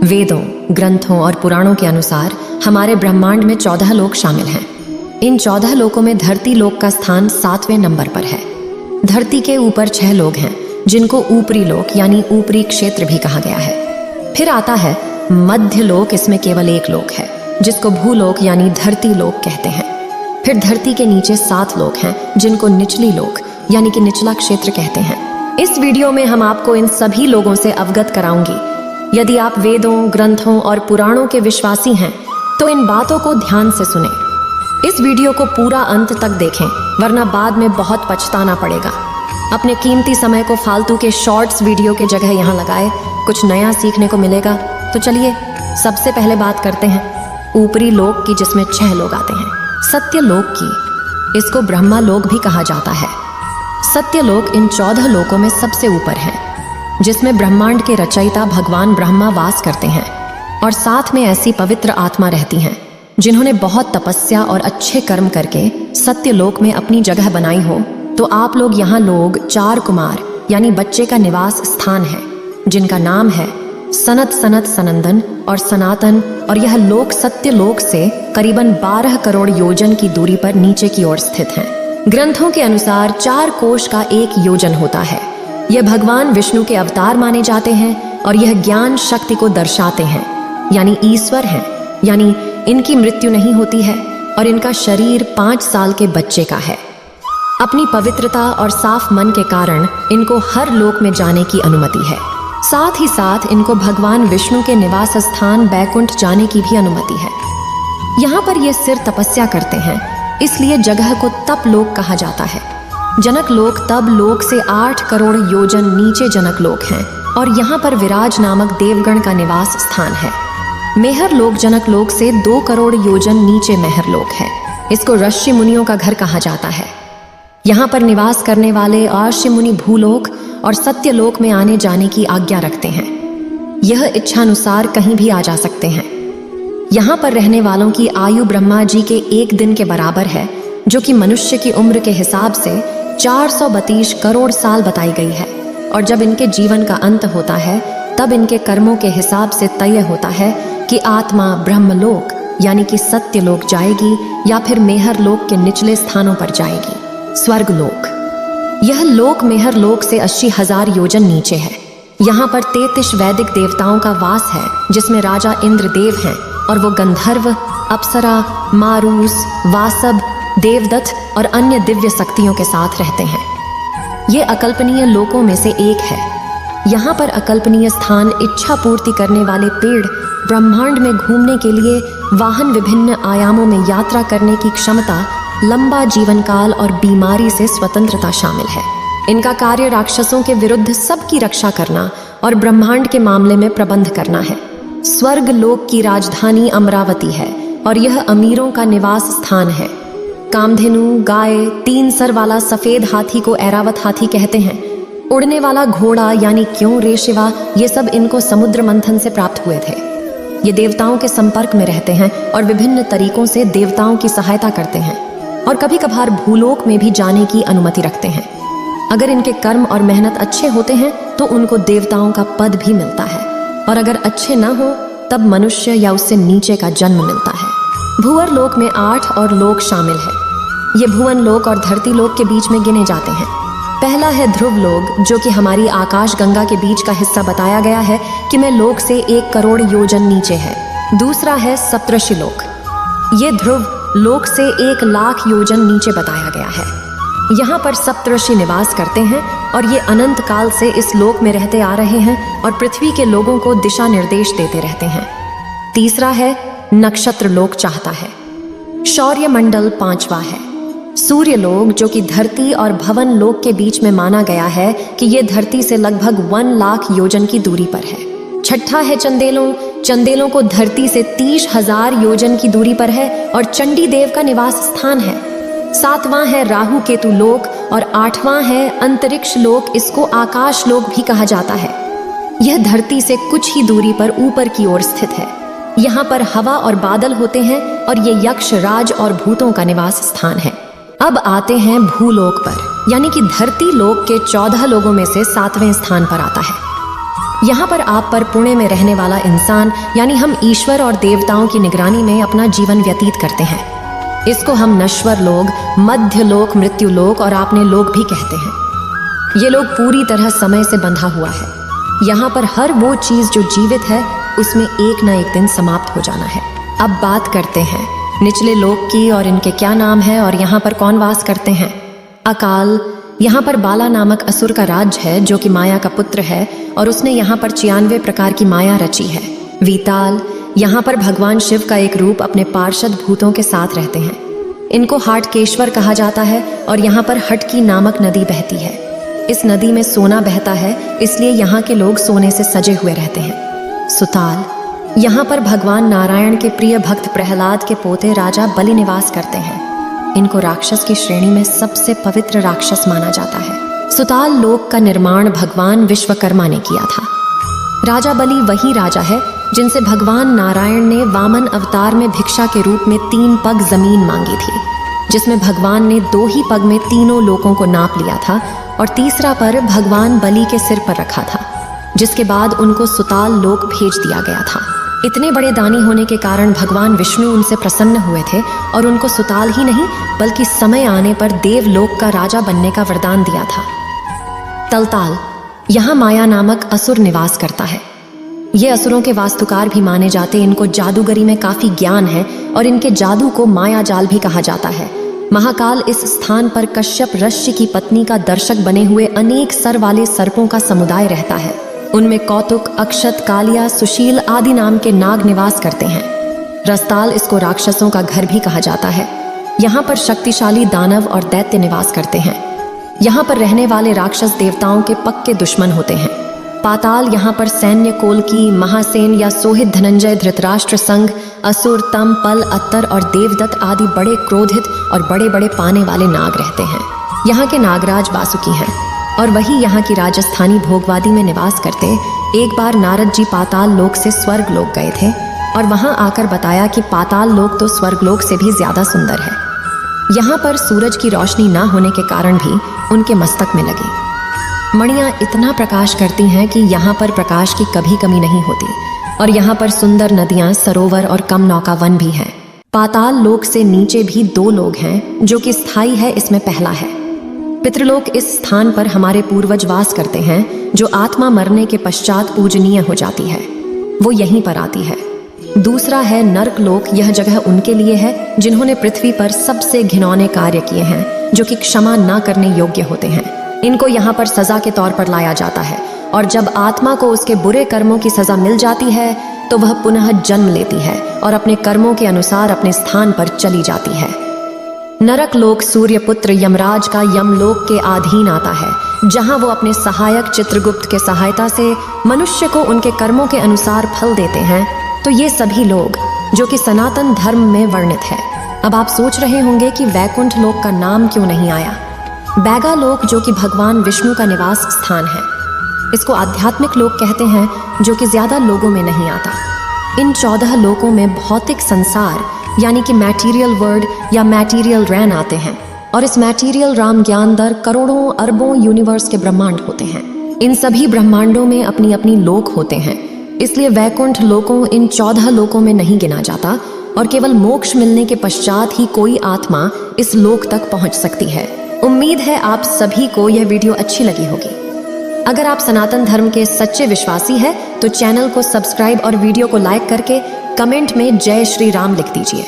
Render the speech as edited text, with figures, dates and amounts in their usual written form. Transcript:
वेदों, ग्रंथों और पुराणों के अनुसार हमारे ब्रह्मांड में 14 लोक शामिल हैं। इन 14 लोकों में धरती लोक का स्थान 7वें नंबर पर है। धरती के ऊपर 6 लोक हैं जिनको ऊपरी लोक यानी ऊपरी क्षेत्र भी कहा गया है। फिर आता है मध्य लोक, इसमें केवल 1 लोक है जिसको भूलोक यानी धरती लोक कहते हैं। फिर धरती के नीचे 7 लोक हैं जिनको निचली लोक यानी कि निचला क्षेत्र कहते हैं। इस वीडियो में हम आपको इन सभी लोगों से अवगत कराऊंगी। यदि आप वेदों, ग्रंथों और पुराणों के विश्वासी हैं तो इन बातों को ध्यान से सुनें। इस वीडियो को पूरा अंत तक देखें, वरना बाद में बहुत पछताना पड़ेगा। अपने कीमती समय को फालतू के शॉर्ट्स वीडियो के जगह यहाँ लगाए, कुछ नया सीखने को मिलेगा। तो चलिए सबसे पहले बात करते हैं ऊपरी लोक की, जिसमें 6 लोग आते हैं। सत्यलोक की, इसको ब्रह्मा लोक भी कहा जाता है। सत्यलोक इन 14 लोकों में सबसे ऊपर है, जिसमें ब्रह्मांड के रचयिता भगवान ब्रह्मा वास करते हैं और साथ में ऐसी पवित्र आत्मा रहती हैं जिन्होंने बहुत तपस्या और अच्छे कर्म करके सत्यलोक में अपनी जगह बनाई हो। तो आप लोग यहाँ लोग 4 कुमार यानी बच्चे का निवास स्थान है, जिनका नाम है सनत, सनत, सनंदन और सनातन। और यह लोक सत्यलोक से करीबन 12 करोड़ योजन की दूरी पर नीचे की ओर स्थित है। ग्रंथों के अनुसार 4 कोश का 1 योजन होता है। यह भगवान विष्णु के अवतार माने जाते हैं और यह ज्ञान शक्ति को दर्शाते हैं, यानी ईश्वर हैं, यानी इनकी मृत्यु नहीं होती है और इनका शरीर 5 साल के बच्चे का है। अपनी पवित्रता और साफ मन के कारण इनको हर लोक में जाने की अनुमति है। साथ ही साथ इनको भगवान विष्णु के निवास स्थान बैकुंठ जाने की भी अनुमति है। यहाँ पर ये सिर तपस्या करते हैं, इसलिए जगह को तप लोक कहा जाता है। जनक लोक तब लोक से 8 करोड़ योजन नीचे जनक लोक हैं और यहाँ पर विराज नामक देवगण का निवास स्थान है। मेहर लोक जनक लोक से 2 करोड़ योजन नीचे मेहर लोक है। इसको ऋषि मुनियों का घर कहा जाता है। यहाँ पर निवास करने वाले ऋषि मुनि भूलोक और सत्यलोक में आने जाने की आज्ञा रखते हैं। यह इच्छानुसार कहीं भी आ जा सकते हैं। यहाँ पर रहने वालों की आयु ब्रह्मा जी के 1 दिन के बराबर है, जो कि मनुष्य की उम्र के हिसाब से 432 करोड़ साल बताई गई है। और जब इनके जीवन का अंत होता है तब इनके कर्मों के हिसाब से तय होता है कि आत्मा ब्रह्मलोक यानी कि सत्यलोक जाएगी या फिर मेहर लोक के निचले स्थानों पर जाएगी, स्वर्गलोक। यह लोक मेहर लोक से 80,000 योजन नीचे है। यहाँ पर 33 वैदिक देवताओं का वास है, जिसमें राजा इंद्रदेव हैं और वो गंधर्व, अप्सरा, मारूस, वासब, देवदत्त और अन्य दिव्य शक्तियों के साथ रहते हैं। ये अकल्पनीय लोकों में से एक है। यहाँ पर अकल्पनीय स्थान, इच्छा पूर्ति करने वाले पेड़, ब्रह्मांड में घूमने के लिए वाहन, विभिन्न आयामों में यात्रा करने की क्षमता, लंबा जीवन काल और बीमारी से स्वतंत्रता शामिल है। इनका कार्य राक्षसों के विरुद्ध सबकी रक्षा करना और ब्रह्मांड के मामले में प्रबंध करना है। स्वर्ग लोक की राजधानी अमरावती है और यह अमीरों का निवास स्थान है। कामधेनु, गाय, 3 सर वाला सफेद हाथी को ऐरावत हाथी कहते हैं। उड़ने वाला घोड़ा यानी क्यों रे शिवा, ये सब इनको समुद्र मंथन से प्राप्त हुए थे। ये देवताओं के संपर्क में रहते हैं और विभिन्न तरीकों से देवताओं की सहायता करते हैं और कभी कभार भूलोक में भी जाने की अनुमति रखते हैं। अगर इनके कर्म और मेहनत अच्छे होते हैं तो उनको देवताओं का पद भी मिलता है, और अगर अच्छे न हो तब मनुष्य या उससे नीचे का जन्म मिलता है। भूअर लोक में 8 और लोक शामिल है। ये भुवन लोक और धरती लोक के बीच में गिने जाते हैं। पहला है ध्रुव लोक, जो कि हमारी आकाश गंगा के बीच का हिस्सा बताया गया है कि मैं लोक से 1 करोड़ योजन नीचे है। दूसरा है सप्तर्षि लोक। ये ध्रुव लोक से 1 लाख योजन नीचे बताया गया है। यहाँ पर सप्तर्षि निवास करते हैं और ये अनंत काल से इस लोक में रहते आ रहे हैं और पृथ्वी के लोगों को दिशा निर्देश देते रहते हैं। तीसरा है नक्षत्र लोक चाहता है। शौर्य मंडल 5वां है। सूर्य लोक, जो कि धरती और भवन लोक के बीच में माना गया है कि ये धरती से लगभग 1 लाख योजन की दूरी पर है। छठा है चंदेलों। चंदेलों को धरती से 30,000 योजन की दूरी पर है और चंडी देव का निवास स्थान है। 7वां है राहु केतु लोक और 8वां है अंतरिक्ष लोक। इसको आकाश लोक भी कहा जाता है। यह धरती से कुछ ही दूरी पर ऊपर की ओर स्थित है। यहाँ पर हवा और बादल होते हैं और ये यक्ष, राज और भूतों का निवास स्थान है। अब आते हैं भूलोक पर, यानी कि धरती लोक के 14 लोगों में से 7वें स्थान पर आता है। यहाँ पर आप पर पुणे में रहने वाला इंसान यानी हम ईश्वर और देवताओं की निगरानी में अपना जीवन व्यतीत करते हैं। इसको हम नश्वर लोग, मध्य लोक, मृत्यु लोक और आपने लोग भी कहते हैं। ये लोग पूरी तरह समय से बंधा हुआ है। यहाँ पर हर वो चीज जो जीवित है उसमें एक न एक दिन समाप्त हो जाना है। अब बात करते हैं निचले लोक की और इनके क्या नाम है और यहाँ पर कौन वास करते हैं। अकाल, यहाँ पर बाला नामक असुर का राज्य है जो कि माया का पुत्र है और उसने यहाँ पर 96 प्रकार की माया रची है। वीताल, यहाँ पर भगवान शिव का एक रूप अपने पार्षद भूतों के साथ रहते हैं। इनको हाटकेश्वर कहा जाता है और यहाँ पर हटकी नामक नदी बहती है। इस नदी में सोना बहता है, इसलिए यहाँ के लोग सोने से सजे हुए रहते हैं। सुताल, यहाँ पर भगवान नारायण के प्रिय भक्त प्रहलाद के पोते राजा बलि निवास करते हैं। इनको राक्षस की श्रेणी में सबसे पवित्र राक्षस माना जाता है। सुताल लोक का निर्माण भगवान विश्वकर्मा ने किया था। राजा बलि वही राजा है जिनसे भगवान नारायण ने वामन अवतार में भिक्षा के रूप में 3 पग जमीन मांगी थी, जिसमें भगवान ने 2 ही पग में तीनों लोकों को नाप लिया था और तीसरा पर भगवान बलि के सिर पर रखा था, जिसके बाद उनको सुताल लोक भेज दिया गया था। इतने बड़े दानी होने के कारण भगवान विष्णु उनसे प्रसन्न हुए थे और उनको सुताल ही नहीं बल्कि समय आने पर देवलोक का राजा बनने का वरदान दिया था। तलताल, यहाँ माया नामक असुर निवास करता है। ये असुरों के वास्तुकार भी माने जाते। इनको जादूगरी में काफी ज्ञान है और इनके जादू को माया जाल भी कहा जाता है। महाकाल इस स्थान पर कश्यप ऋषि की पत्नी का दर्शक बने हुए अनेक सर वाले सर्पों का समुदाय रहता है। उनमें कौतुक, अक्षत, कालिया, सुशील आदि नाम के नाग निवास करते हैं। रसताल, इसको राक्षसों का घर भी कहा जाता है। यहाँ पर शक्तिशाली दानव और दैत्य निवास करते हैं। यहाँ पर रहने वाले राक्षस देवताओं के पक्के दुश्मन होते हैं। पाताल, यहाँ पर सैन्य कोलकी, महासेन या सोहित, धनंजय, धृतराष्ट्र संघ, असुर, तम, पल, अत्तर और देवदत्त आदि बड़े क्रोधित और बड़े बड़े पाने वाले नाग रहते हैं। यहाँ के नागराज वासुकी हैं और वही यहाँ की राजस्थानी भोगवादी में निवास करते। एक बार नारद जी पाताल लोक से स्वर्ग लोक गए थे और वहाँ आकर बताया कि पाताल लोक तो स्वर्ग लोक से भी ज्यादा सुंदर है। यहाँ पर सूरज की रोशनी ना होने के कारण भी उनके मस्तक में लगी मणियाँ इतना प्रकाश करती हैं कि यहाँ पर प्रकाश की कभी कमी नहीं होती और यहाँ पर सुंदर नदियाँ, सरोवर और कम नौका वन भी हैं। पाताल लोक से नीचे भी 2 लोग हैं जो कि स्थायी है। इसमें पहला है पितृलोक। इस स्थान पर हमारे पूर्वज वास करते हैं जो आत्मा मरने के पश्चात पूजनीय हो जाती है, वो यहीं पर आती है। दूसरा है नरक लोक। यह जगह उनके लिए है जिन्होंने पृथ्वी पर सबसे घिनौने कार्य किए हैं, जो कि क्षमा ना करने योग्य होते हैं। इनको यहाँ पर सजा के तौर पर लाया जाता है और जब आत्मा को उसके बुरे कर्मों की सजा मिल जाती है तो वह पुनः जन्म लेती है और अपने कर्मों के अनुसार अपने स्थान पर चली जाती है। नरक लोक सूर्यपुत्र यमराज का यमलोक के अधीन आता है, जहां वो अपने सहायक चित्रगुप्त के सहायता से मनुष्य को उनके कर्मों के अनुसार फल देते हैं। तो ये सभी लोग जो कि सनातन धर्म में वर्णित है। अब आप सोच रहे होंगे कि वैकुंठ लोक का नाम क्यों नहीं आया। बैगा लोक जो कि भगवान विष्णु का निवास स्थान है, इसको आध्यात्मिक लोक कहते हैं, जो कि ज्यादा लोगों में नहीं आता। इन 14 लोकों में भौतिक संसार यानी कि मैटीरियल वर्ल्ड या मैटीरियल रैन आते हैं और इस मैटीरियल राम ज्ञान दर करोड़ों अरबों यूनिवर्स के ब्रह्मांड होते हैं। इन सभी ब्रह्मांडों में अपनी अपनी लोक होते हैं, इसलिए वैकुंठ लोकों इन 14 लोकों में नहीं गिना जाता और केवल मोक्ष मिलने के पश्चात ही कोई आत्मा इस लोक तक पहुंच सकती है। उम्मीद है आप सभी को यह वीडियो अच्छी लगी होगी। अगर आप सनातन धर्म के सच्चे विश्वासी हैं तो चैनल को सब्सक्राइब और वीडियो को लाइक करके कमेंट में जय श्री राम लिख दीजिए।